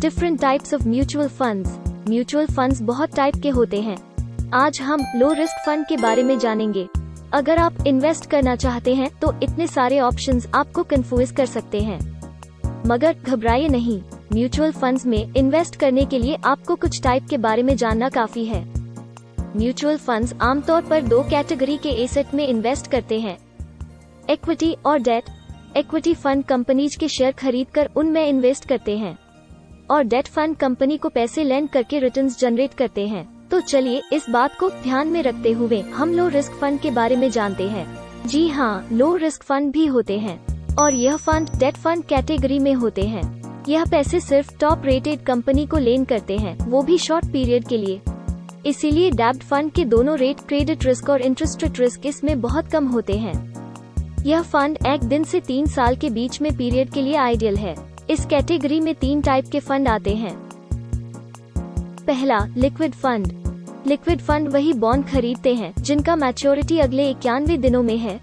Different types of mutual funds. Mutual funds बहुत type के होते हैं। आज हम लो रिस्क फंड के बारे में जानेंगे। अगर आप इन्वेस्ट करना चाहते हैं तो इतने सारे ऑप्शंस आपको कंफ्यूज कर सकते हैं, मगर घबराइए नहीं। म्यूचुअल फंड्स में इन्वेस्ट करने के लिए आपको कुछ टाइप के बारे में जानना काफी है। म्यूचुअल फंड्स आमतौर पर दो कैटेगरी के एसेट में इन्वेस्ट करते हैं, इक्विटी और डेट। इक्विटी फंड कंपनीज के शेयर खरीदकर उनमें इन्वेस्ट करते हैं और डेट फंड कंपनी को पैसे लेंड करके रिटर्न्स जनरेट करते हैं। तो चलिए इस बात को ध्यान में रखते हुए हम लो रिस्क फंड के बारे में जानते हैं। जी हाँ, लो रिस्क फंड भी होते हैं और यह फंड डेट फंड कैटेगरी में होते हैं। यह पैसे सिर्फ टॉप रेटेड कंपनी को लेन करते हैं, वो भी शॉर्ट पीरियड के लिए। इसीलिए डेब्ट फंड के दोनों रेट, क्रेडिट रिस्क और इंटरेस्ट रेट रिस्क इसमें बहुत कम होते हैं। यह फंड 1 दिन से 3 साल के बीच में पीरियड के लिए आइडियल है। इस कैटेगरी में 3 टाइप के फंड आते हैं। पहला, लिक्विड फंड। लिक्विड फंड वही बॉन्ड खरीदते हैं जिनका मैच्योरिटी अगले 91 दिनों में है।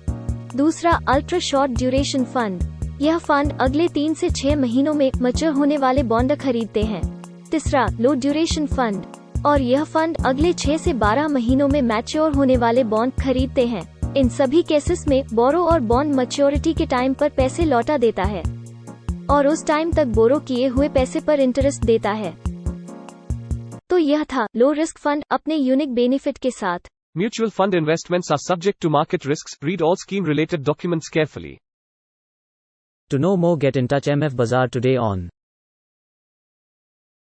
दूसरा, अल्ट्रा शॉर्ट ड्यूरेशन फंड। यह फंड अगले 3 से 6 महीनों में मैच्योर होने वाले बॉन्ड खरीदते हैं। तीसरा, लो ड्यूरेशन फंड, और यह फंड अगले 6 से 12 महीनों में मैच्योर होने वाले बॉन्ड खरीदते हैं। इन सभी केसेस में बोरो और बॉन्ड मैच्योरिटी के टाइम पर पैसे लौटा देता है और उस टाइम तक बोरो किए हुए पैसे पर इंटरेस्ट देता है। तो यह था लो रिस्क फंड अपने यूनिक बेनिफिट के साथ। Mutual fund investments are subject to market risks. Read all scheme related documents carefully. To know more, get in touch MF Bazaar today on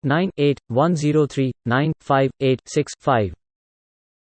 9810395865.